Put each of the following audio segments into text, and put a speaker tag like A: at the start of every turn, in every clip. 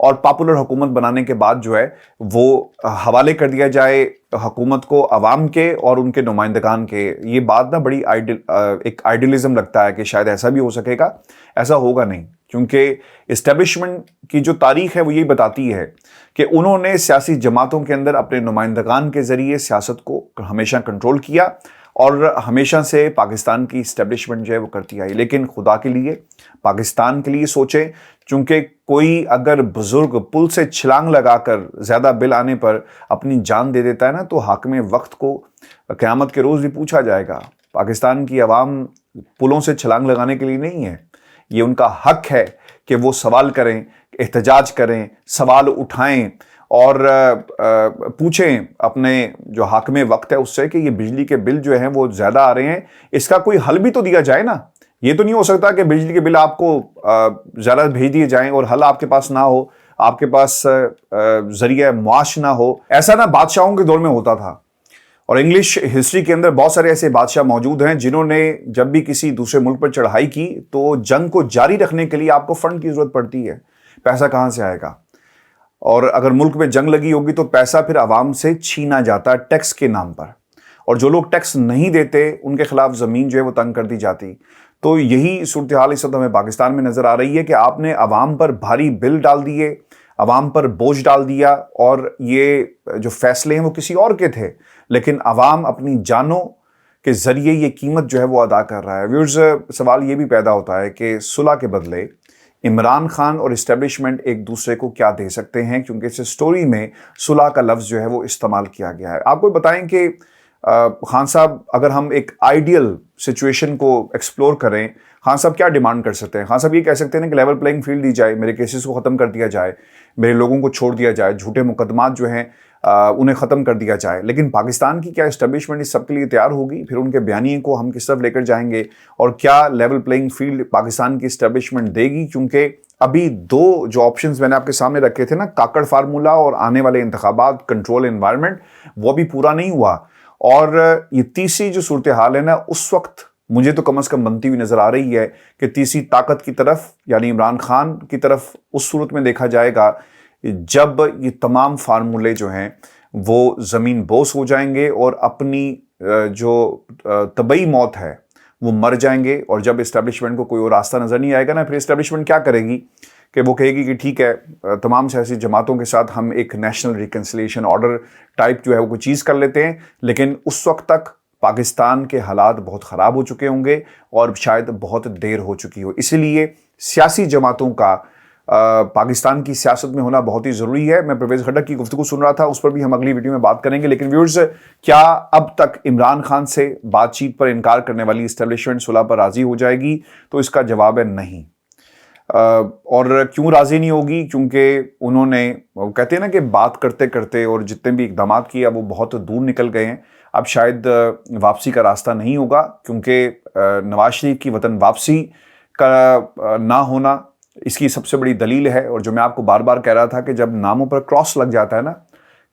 A: اور پاپولر حکومت بنانے کے بعد جو ہے وہ حوالے کر دیا جائے حکومت کو عوام کے اور ان کے نمائندگان کے. یہ بات نا بڑی ایک آئیڈیلزم لگتا ہے کہ شاید ایسا بھی ہو سکے گا. ایسا ہوگا نہیں, کیونکہ اسٹیبلشمنٹ کی جو تاریخ ہے وہ یہی بتاتی ہے کہ انہوں نے سیاسی جماعتوں کے اندر اپنے نمائندگان کے ذریعے سیاست کو ہمیشہ کنٹرول کیا اور ہمیشہ سے پاکستان کی اسٹیبلشمنٹ جو ہے وہ کرتی آئی. لیکن خدا کے لیے پاکستان کے لیے سوچیں, چونکہ کوئی اگر بزرگ پل سے چھلانگ لگا کر زیادہ بل آنے پر اپنی جان دے دیتا ہے نا, تو حاکم وقت کو قیامت کے روز بھی پوچھا جائے گا. پاکستان کی عوام پلوں سے چھلانگ لگانے کے لیے نہیں ہے, یہ ان کا حق ہے کہ وہ سوال کریں, احتجاج کریں, سوال اٹھائیں اور پوچھیں اپنے جو حاکم وقت ہے اس سے کہ یہ بجلی کے بل جو ہیں وہ زیادہ آ رہے ہیں, اس کا کوئی حل بھی تو دیا جائے نا. یہ تو نہیں ہو سکتا کہ بجلی کے بل آپ کو زیادہ بھیج دیے جائیں اور حل آپ کے پاس نہ ہو, آپ کے پاس ذریعہ معاش نہ ہو. ایسا نا بادشاہوں کے دور میں ہوتا تھا, اور انگلش ہسٹری کے اندر بہت سارے ایسے بادشاہ موجود ہیں جنہوں نے جب بھی کسی دوسرے ملک پر چڑھائی کی تو جنگ کو جاری رکھنے کے لیے آپ کو فنڈ کی ضرورت پڑتی ہے. پیسہ کہاں سے آئے گا؟ اور اگر ملک میں جنگ لگی ہوگی تو پیسہ پھر عوام سے چھینا جاتا ٹیکس کے نام پر, اور جو لوگ ٹیکس نہیں دیتے ان کے خلاف زمین جو ہے وہ تنگ کر دی جاتی. تو یہی صورتحال اس وقت ہمیں پاکستان میں نظر آ رہی ہے کہ آپ نے عوام پر بھاری بل ڈال دیے, عوام پر بوجھ ڈال دیا, اور یہ جو فیصلے ہیں وہ کسی اور کے تھے, لیکن عوام اپنی جانوں کے ذریعے یہ قیمت جو ہے وہ ادا کر رہا ہے. ویورز, سوال یہ بھی پیدا ہوتا ہے کہ صلح کے بدلے عمران خان اور اسٹیبلشمنٹ ایک دوسرے کو کیا دے سکتے ہیں, کیونکہ اس سٹوری میں صلح کا لفظ جو ہے وہ استعمال کیا گیا ہے. آپ کو بتائیں کہ خان صاحب, اگر ہم ایک آئیڈیل سچویشن کو ایکسپلور کریں, خان صاحب کیا ڈیمانڈ کر سکتے ہیں؟ خان صاحب یہ کہہ سکتے ہیں کہ لیول پلینگ فیلڈ دی جائے, میرے کیسز کو ختم کر دیا جائے, میرے لوگوں کو چھوڑ دیا جائے, جھوٹے مقدمات جو ہیں انہیں ختم کر دیا جائے. لیکن پاکستان کی کیا اسٹیبلشمنٹ اس سب کے لیے تیار ہوگی؟ پھر ان کے بیانیے کو ہم کس طرف لے کر جائیں گے, اور کیا لیول پلینگ فیلڈ پاکستان کی اسٹیبلشمنٹ دے گی؟ کیونکہ ابھی دو جو آپشنز میں نے آپ کے سامنے رکھے تھے نا, کاکڑ فارمولا اور آنے والے انتخابات, کنٹرول انوائرمنٹ, وہ بھی پورا نہیں ہوا. اور یہ تیسری جو صورتحال ہے نا, اس وقت مجھے تو کم از کم بنتی ہوئی نظر آ رہی ہے کہ تیسری طاقت کی طرف یعنی عمران خان کی طرف اس صورت میں دیکھا جائے گا جب یہ تمام فارمولے جو ہیں وہ زمین بوس ہو جائیں گے اور اپنی جو طبعی موت ہے وہ مر جائیں گے. اور جب اسٹیبلشمنٹ کو کوئی اور راستہ نظر نہیں آئے گا نا, پھر اسٹیبلشمنٹ کیا کرے گی کہ وہ کہے گی کہ ٹھیک ہے, تمام سیاسی جماعتوں کے ساتھ ہم ایک نیشنل ریکنسیلیشن آرڈر ٹائپ جو ہے وہ کوئی چیز کر لیتے ہیں. لیکن اس وقت تک پاکستان کے حالات بہت خراب ہو چکے ہوں گے اور شاید بہت دیر ہو چکی ہو. اسی لیے سیاسی جماعتوں کا پاکستان کی سیاست میں ہونا بہت ہی ضروری ہے. میں پرویز خٹک کی گفتگو سن رہا تھا, اس پر بھی ہم اگلی ویڈیو میں بات کریں گے. لیکن ویورز, کیا اب تک عمران خان سے بات چیت پر انکار کرنے والی اسٹیبلشمنٹ صلح پر راضی ہو جائے گی؟ تو اس کا جواب ہے نہیں. اور کیوں راضی نہیں ہوگی؟ کیونکہ انہوں نے, کہتے ہیں نا کہ بات کرتے کرتے اور جتنے بھی اقدامات کیے وہ بہت دور نکل گئے ہیں. اب شاید واپسی کا راستہ نہیں ہوگا, کیونکہ نواز شریف کی وطن واپسی کا نہ ہونا اس کی سب سے بڑی دلیل ہے. اور جو میں آپ کو بار بار کہہ رہا تھا کہ جب ناموں پر کراس لگ جاتا ہے نا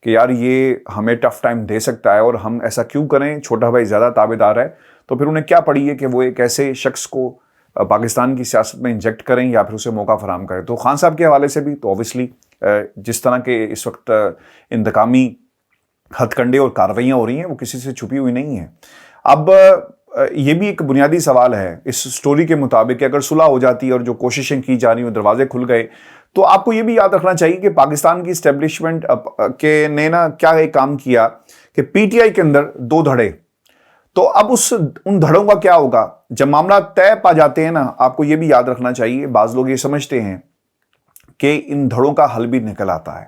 A: کہ یار یہ ہمیں ٹف ٹائم دے سکتا ہے اور ہم ایسا کیوں کریں, چھوٹا بھائی زیادہ تابعدار ہے, تو پھر انہیں کیا پڑی ہے کہ وہ ایک ایسے شخص کو پاکستان کی سیاست میں انجیکٹ کریں یا پھر اسے موقع فراہم کریں. تو خان صاحب کے حوالے سے بھی تو اوبیسلی جس طرح کے اس وقت انتقامی ہتھ کنڈے اور کارروائیاں ہو رہی ہیں وہ کسی سے چھپی ہوئی نہیں ہیں. اب یہ بھی ایک بنیادی سوال ہے اس سٹوری کے مطابق کہ اگر صلح ہو جاتی اور جو کوششیں کی جا رہی ہیں دروازے کھل گئے, تو آپ کو یہ بھی یاد رکھنا چاہیے کہ پاکستان کی اسٹیبلشمنٹ کے نے نا کیا ایک کام کیا کہ پی ٹی آئی کے اندر دو دھڑے. تو اب ان دھڑوں کا کیا ہوگا جب معاملہ طے پا جاتے ہیں نا؟ آپ کو یہ بھی یاد رکھنا چاہیے, بعض لوگ یہ سمجھتے ہیں کہ ان دھڑوں کا حل بھی نکل آتا ہے,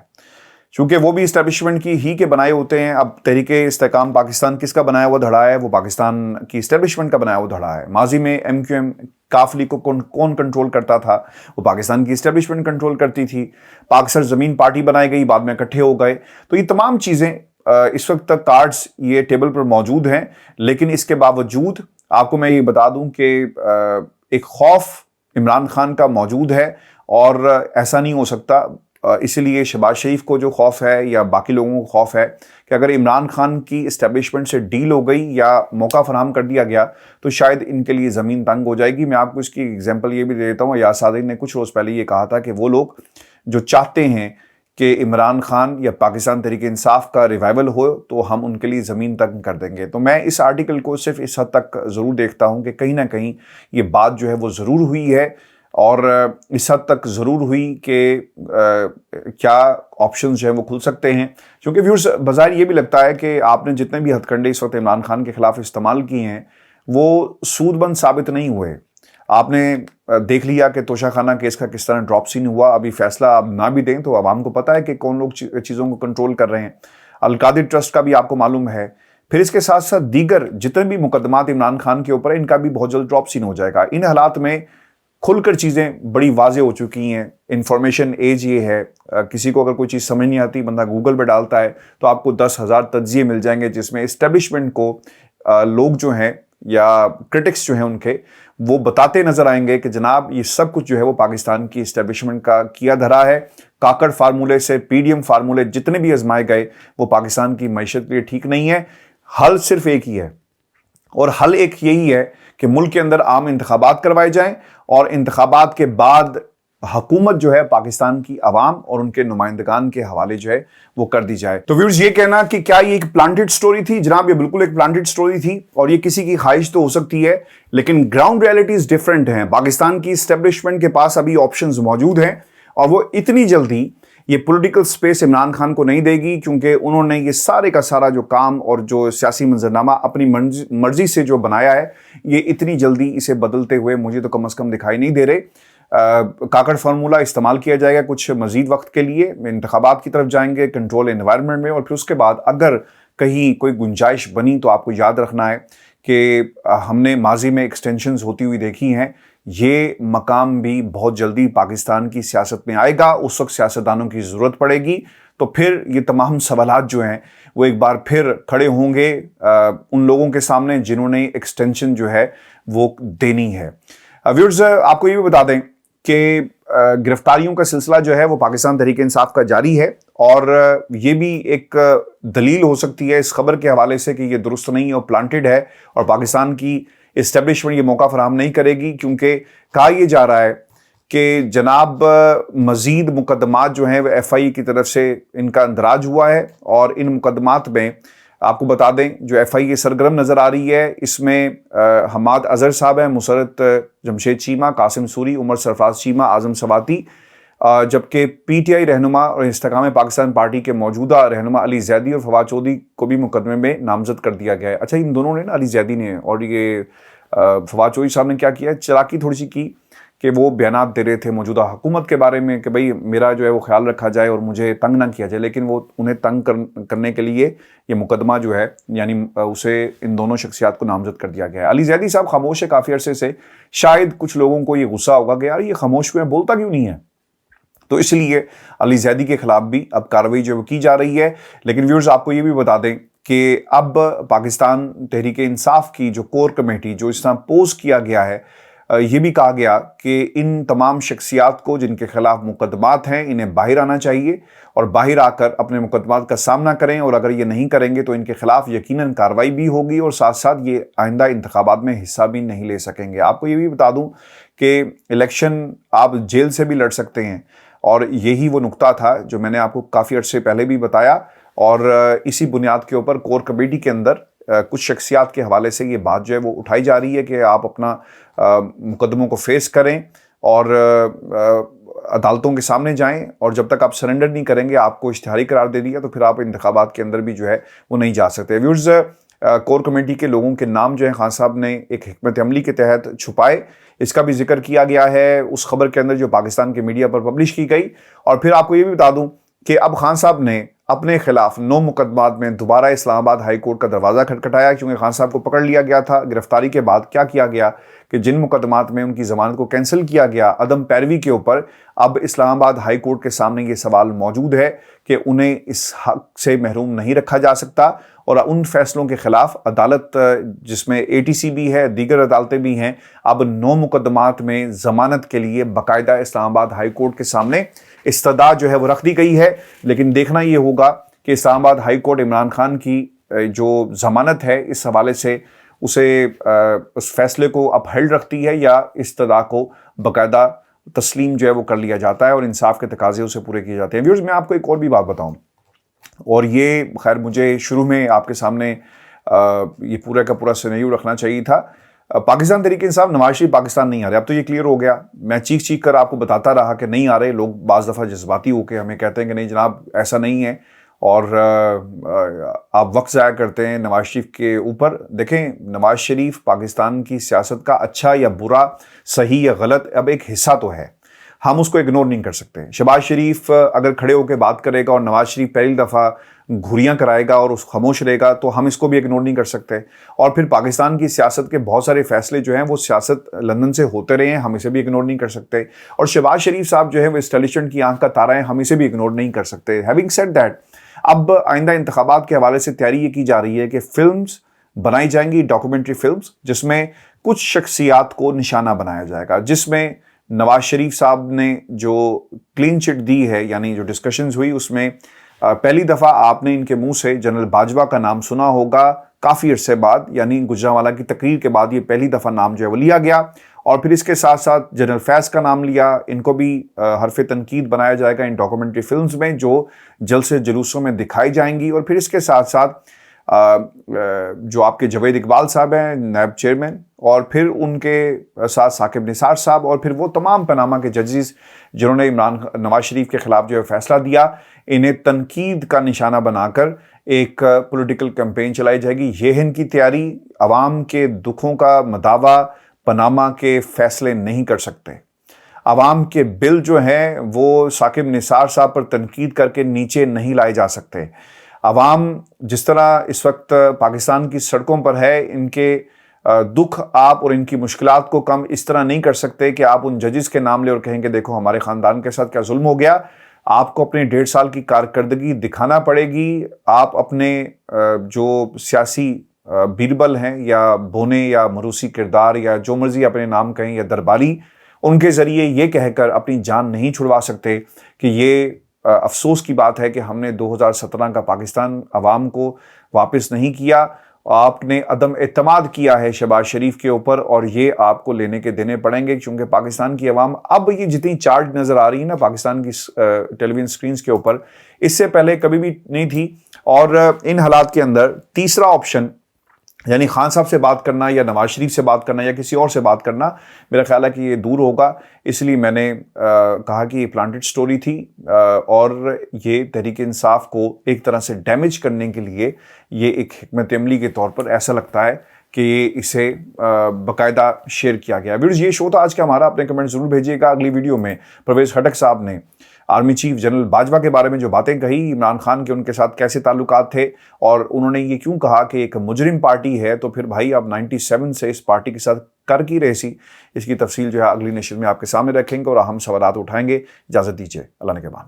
A: چونکہ وہ بھی اسٹیبلشمنٹ کی ہی کے بنائے ہوتے ہیں. اب تحریک استحکام پاکستان کس کا بنایا ہوا دھڑا ہے؟ وہ پاکستان کی اسٹیبلشمنٹ کا بنایا ہوا دھڑا ہے. ماضی میں ایم کیو ایم کاف لیگ کو کون کنٹرول کرتا تھا؟ وہ پاکستان کی اسٹیبلشمنٹ کنٹرول کرتی تھی. پاک سر زمین پارٹی بنائی گئی, بعد میں اکٹھے ہو گئے. تو یہ تمام چیزیں اس وقت تک کارڈز یہ ٹیبل پر موجود ہیں. لیکن اس کے باوجود آپ کو میں یہ بتا دوں کہ ایک خوف عمران خان کا موجود ہے, اور ایسا نہیں ہو سکتا اسی لیے شہباز شریف کو جو خوف ہے یا باقی لوگوں کو خوف ہے کہ اگر عمران خان کی اسٹیبلشمنٹ سے ڈیل ہو گئی یا موقع فراہم کر دیا گیا تو شاید ان کے لیے زمین تنگ ہو جائے گی. میں آپ کو اس کی ایگزامپل یہ بھی دے دیتا ہوں. یاس صادق نے کچھ روز پہلے یہ کہا تھا کہ وہ لوگ جو چاہتے ہیں کہ عمران خان یا پاکستان تحریک انصاف کا ریوائول ہو تو ہم ان کے لیے زمین تنگ کر دیں گے. تو میں اس آرٹیکل کو صرف اس حد تک ضرور دیکھتا ہوں کہ کہیں نہ کہیں یہ بات جو ہے وہ ضرور ہوئی ہے, اور اس حد تک ضرور ہوئی کہ کیا آپشنز جو ہیں وہ کھل سکتے ہیں. کیونکہ ویورز بظاہر یہ بھی لگتا ہے کہ آپ نے جتنے بھی ہتھ کنڈے اس وقت عمران خان کے خلاف استعمال کیے ہیں وہ سود بند ثابت نہیں ہوئے. آپ نے دیکھ لیا کہ توشہ خانہ کیس کا کس طرح ڈراپ سین ہوا. ابھی فیصلہ آپ نہ بھی دیں تو عوام کو پتہ ہے کہ کون لوگ چیزوں کو کنٹرول کر رہے ہیں. القادر ٹرسٹ کا بھی آپ کو معلوم ہے. پھر اس کے ساتھ ساتھ دیگر جتنے بھی مقدمات عمران خان کے اوپر ان کا بھی بہت جلد ڈراپ سین ہو جائے گا. ان حالات میں کھل کر چیزیں بڑی واضح ہو چکی ہیں. انفارمیشن ایج یہ ہے, کسی کو اگر کوئی چیز سمجھ نہیں آتی بندہ گوگل پہ ڈالتا ہے تو آپ کو 10,000 تجزیے مل جائیں گے جس میں اسٹیبلشمنٹ کو لوگ جو ہیں یا کرٹکس جو ہیں ان کے وہ بتاتے نظر آئیں گے کہ جناب یہ سب کچھ جو ہے وہ پاکستان کی اسٹیبلشمنٹ کا کیا دھرا ہے. کاکڑ فارمولے سے پی ڈی ایم فارمولے جتنے بھی آزمائے گئے وہ پاکستان کی معیشت کے لیے ٹھیک نہیں ہے. حل صرف ایک ہی ہے, اور حل ایک یہی ہے کہ ملک کے اندر عام انتخابات کروائے جائیں اور انتخابات کے بعد حکومت جو ہے پاکستان کی عوام اور ان کے نمائندگان کے حوالے جو ہے وہ کر دی جائے. تو ویورز یہ کہنا کہ کیا یہ ایک پلانٹڈ سٹوری تھی, جناب یہ بالکل ایک پلانٹڈ سٹوری تھی اور یہ کسی کی خواہش تو ہو سکتی ہے لیکن گراؤنڈ ریئلٹیز ڈیفرنٹ ہیں. پاکستان کی اسٹیبلشمنٹ کے پاس ابھی آپشنز موجود ہیں اور وہ اتنی جلدی یہ پولیٹیکل سپیس عمران خان کو نہیں دے گی, کیونکہ انہوں نے یہ سارے کا سارا جو کام اور جو سیاسی منظرنامہ اپنی مرضی سے جو بنایا ہے یہ اتنی جلدی اسے بدلتے ہوئے مجھے تو کم از کم دکھائی نہیں دے رہے. کاکڑ فارمولہ استعمال کیا جائے گا کچھ مزید وقت کے لیے, انتخابات کی طرف جائیں گے کنٹرول انوائرمنٹ میں, اور پھر اس کے بعد اگر کہیں کوئی گنجائش بنی تو آپ کو یاد رکھنا ہے کہ ہم نے ماضی میں ایکسٹینشنز ہوتی ہوئی دیکھی ہیں. یہ مقام بھی بہت جلدی پاکستان کی سیاست میں آئے گا. اس وقت سیاستدانوں کی ضرورت پڑے گی تو پھر یہ تمام سوالات جو ہیں وہ ایک بار پھر کھڑے ہوں گے ان لوگوں کے سامنے جنہوں نے ایکسٹینشن جو ہے وہ دینی ہے. ویورز آپ کو یہ بھی بتا دیں کہ گرفتاریوں کا سلسلہ جو ہے وہ پاکستان تحریک انصاف کا جاری ہے, اور یہ بھی ایک دلیل ہو سکتی ہے اس خبر کے حوالے سے کہ یہ درست نہیں اور پلانٹڈ ہے اور پاکستان کی اسٹیبلشمنٹ یہ موقع فراہم نہیں کرے گی, کیونکہ کہا یہ جا رہا ہے کہ جناب مزید مقدمات جو ہیں وہ ایف آئی کی طرف سے ان کا اندراج ہوا ہے, اور ان مقدمات میں آپ کو بتا دیں جو ایف آئی سرگرم نظر آ رہی ہے اس میں حماد اظہر صاحب ہیں, مسرت جمشید چیمہ, قاسم سوری, عمر سرفراز چیمہ, اعظم سواتی, جبکہ پی ٹی آئی رہنما اور استحکام پاکستان پارٹی کے موجودہ رہنما علی زیدی اور فواد چودھری کو بھی مقدمے میں نامزد کر دیا گیا ہے. اچھا ان دونوں نے نا, علی زیدی نے اور یہ فواد چودھری صاحب نے کیا کیا, چلاکی تھوڑی سی کی کہ وہ بیانات دے رہے تھے موجودہ حکومت کے بارے میں کہ بھئی میرا جو ہے وہ خیال رکھا جائے اور مجھے تنگ نہ کیا جائے, لیکن وہ انہیں تنگ کرنے کے لیے یہ مقدمہ جو ہے یعنی اسے ان دونوں شخصیات کو نامزد کر دیا گیا ہے. علی زیدی صاحب خاموش ہے کافی عرصے سے, شاید کچھ لوگوں کو یہ غصہ ہوگا کہ یار یہ خاموش ہوئے بولتا کیوں نہیں ہے, تو اس لیے علی زیدی کے خلاف بھی اب کارروائی جو کی جا رہی ہے. لیکن ویورز آپ کو یہ بھی بتا دیں کہ اب پاکستان تحریک انصاف کی جو کور کمیٹی جو اس طرح پوز کیا گیا ہے, یہ بھی کہا گیا کہ ان تمام شخصیات کو جن کے خلاف مقدمات ہیں انہیں باہر آنا چاہیے اور باہر آ کر اپنے مقدمات کا سامنا کریں, اور اگر یہ نہیں کریں گے تو ان کے خلاف یقیناً کارروائی بھی ہوگی اور ساتھ ساتھ یہ آئندہ انتخابات میں حصہ بھی نہیں لے سکیں گے. آپ کو یہ بھی بتا دوں کہ الیکشن آپ جیل سے بھی لڑ سکتے ہیں, اور یہی وہ نقطہ تھا جو میں نے آپ کو کافی عرصے پہلے بھی بتایا, اور اسی بنیاد کے اوپر کور کمیٹی کے اندر کچھ شخصیات کے حوالے سے یہ بات جو ہے وہ اٹھائی جا رہی ہے کہ آپ اپنا مقدموں کو فیس کریں اور عدالتوں کے سامنے جائیں, اور جب تک آپ سرنڈر نہیں کریں گے آپ کو اشتہاری قرار دے دیا تو پھر آپ انتخابات کے اندر بھی جو ہے وہ نہیں جا سکتے. ویورز کور کمیٹی کے لوگوں کے نام جو ہیں خان صاحب نے ایک حکمت عملی کے تحت چھپائے, اس کا بھی ذکر کیا گیا ہے اس خبر کے اندر جو پاکستان کے میڈیا پر پبلش کی گئی. اور پھر آپ کو یہ بھی بتا دوں کہ اب خان صاحب نے اپنے خلاف 9 مقدمات میں دوبارہ اسلام آباد ہائی کورٹ کا دروازہ کھٹکھٹایا, کیونکہ خان صاحب کو پکڑ لیا گیا تھا. گرفتاری کے بعد کیا کیا گیا کہ جن مقدمات میں ان کی ضمانت کو کینسل کیا گیا عدم پیروی کے اوپر, اب اسلام آباد ہائی کورٹ کے سامنے یہ سوال موجود ہے کہ انہیں اس حق سے محروم نہیں رکھا جا سکتا, اور ان فیصلوں کے خلاف عدالت جس میں ATC بھی ہے، دیگر عدالتیں بھی ہیں، اب 9 مقدمات میں ضمانت کے لیے باقاعدہ اسلام آباد ہائی کورٹ کے سامنے استدعا جو ہے وہ رکھ دی گئی ہے۔ لیکن دیکھنا یہ ہوگا کہ اسلام آباد ہائی کورٹ عمران خان کی جو ضمانت ہے اس حوالے سے اسے اس فیصلے کو اپہلڈ رکھتی ہے یا استدعا کو باقاعدہ تسلیم جو ہے وہ کر لیا جاتا ہے اور انصاف کے تقاضے اسے پورے کیے جاتے ہیں۔ ویورز، میں آپ کو ایک اور بھی بات بتاؤں، اور یہ خیر مجھے شروع میں آپ کے سامنے یہ پورا کا پورا سینیریو رکھنا چاہیے تھا۔ پاکستان تحریک انصاف نواز شریف پاکستان نہیں آ رہے، اب تو یہ کلیئر ہو گیا۔ میں چیخ کر آپ کو بتاتا رہا کہ نہیں آ رہے، لوگ بعض دفعہ جذباتی ہو کے ہمیں کہتے ہیں کہ نہیں جناب ایسا نہیں ہے، اور آپ وقت ضائع کرتے ہیں نواز شریف کے اوپر۔ دیکھیں، نواز شریف پاکستان کی سیاست کا اچھا یا برا، صحیح یا غلط، اب ایک حصہ تو ہے، ہم اس کو اگنور نہیں کر سکتے۔ شہباز شریف اگر کھڑے ہو کے بات کرے گا اور نواز شریف پہلی دفعہ گھوریاں کرائے گا اور اس خاموش رہے گا تو ہم اس کو بھی اگنور نہیں کر سکتے۔ اور پھر پاکستان کی سیاست کے بہت سارے فیصلے جو ہیں وہ سیاست لندن سے ہوتے رہے ہیں، ہم اسے بھی اگنور نہیں کر سکتے۔ اور شہباز شریف صاحب جو ہے وہ اسٹیبلشمنٹ کی آنکھ کا تارا ہیں، ہم اسے بھی اگنور نہیں کر سکتے۔ ہیونگ سیڈ دیٹ، اب آئندہ انتخابات کے حوالے سے تیاری یہ کی جا رہی ہے کہ فلمز بنائی جائیں گی، ڈاکومنٹری فلمز، جس میں کچھ شخصیات کو نشانہ بنایا جائے گا، جس میں نواز شریف صاحب نے جو کلین چٹ دی ہے، یعنی جو ڈسکشنز ہوئی اس میں پہلی دفعہ آپ نے ان کے منہ سے جنرل باجوہ کا نام سنا ہوگا کافی عرصے بعد، یعنی گجرانوالہ کی تقریر کے بعد یہ پہلی دفعہ نام جو ہے وہ لیا گیا، اور پھر اس کے ساتھ ساتھ جنرل فیض کا نام لیا۔ ان کو بھی حرف تنقید بنایا جائے گا ان ڈاکومنٹری فلمز میں جو جلسے جلوسوں میں دکھائی جائیں گی۔ اور پھر اس کے ساتھ ساتھ جو آپ کے جاوید اقبال صاحب ہیں نیب چیئرمین، اور پھر ان کے ساتھ ثاقب نثار صاحب، اور پھر وہ تمام پاناما کے ججز جنہوں نے نواز شریف کے خلاف جو ہے فیصلہ دیا، انہیں تنقید کا نشانہ بنا کر ایک پولیٹیکل کیمپین چلائی جائے گی۔ یہ ہے ان کی تیاری۔ عوام کے دکھوں کا مداوع پاناما کے فیصلے نہیں کر سکتے۔ عوام کے بل جو ہیں وہ ثاقب نثار صاحب پر تنقید کر کے نیچے نہیں لائے جا سکتے۔ عوام جس طرح اس وقت پاکستان کی سڑکوں پر ہے، ان کے دکھ آپ اور ان کی مشکلات کو کم اس طرح نہیں کر سکتے کہ آپ ان ججز کے نام لے اور کہیں کہ دیکھو ہمارے خاندان کے ساتھ کیا ظلم ہو گیا۔ آپ کو اپنے 1.5 سال کی کارکردگی دکھانا پڑے گی۔ آپ اپنے جو سیاسی بیربل ہیں یا بونے یا مروسی کردار یا جو مرضی اپنے نام کہیں یا درباری، ان کے ذریعے یہ کہہ کر اپنی جان نہیں چھڑوا سکتے کہ یہ افسوس کی بات ہے کہ ہم نے 2017 کا پاکستان عوام کو واپس نہیں کیا۔ آپ نے عدم اعتماد کیا ہے شہباز شریف کے اوپر، اور یہ آپ کو لینے کے دینے پڑیں گے، کیونکہ پاکستان کی عوام اب یہ جتنی چارج نظر آ رہی ہے نا پاکستان کی ٹیلی ویژن سکرینز کے اوپر، اس سے پہلے کبھی بھی نہیں تھی۔ اور ان حالات کے اندر تیسرا آپشن، یعنی خان صاحب سے بات کرنا یا نواز شریف سے بات کرنا یا کسی اور سے بات کرنا، میرا خیال ہے کہ یہ دور ہوگا۔ اس لیے میں نے کہا کہ یہ پلانٹڈ سٹوری تھی، اور یہ تحریک انصاف کو ایک طرح سے ڈیمیج کرنے کے لیے یہ ایک حکمت عملی کے طور پر ایسا لگتا ہے کہ اسے باقاعدہ شیئر کیا گیا۔ ویورز، یہ شو تھا آج کا ہمارا۔ اپنے کمنٹ ضرور بھیجیے گا۔ اگلی ویڈیو میں پرویز خٹک صاحب نے آرمی چیف جنرل باجوہ کے بارے میں جو باتیں کہی، عمران خان کے ان کے ساتھ کیسے تعلقات تھے، اور انہوں نے یہ کیوں کہا کہ ایک مجرم پارٹی ہے تو پھر بھائی آپ 97 سے اس پارٹی کے ساتھ کر کی رہے سی، اس کی تفصیل جو ہے اگلی نشر میں آپ کے سامنے رکھیں گے اور ہم سوالات اٹھائیں گے۔ اجازت دیجیے، اللہ نے کے بعد۔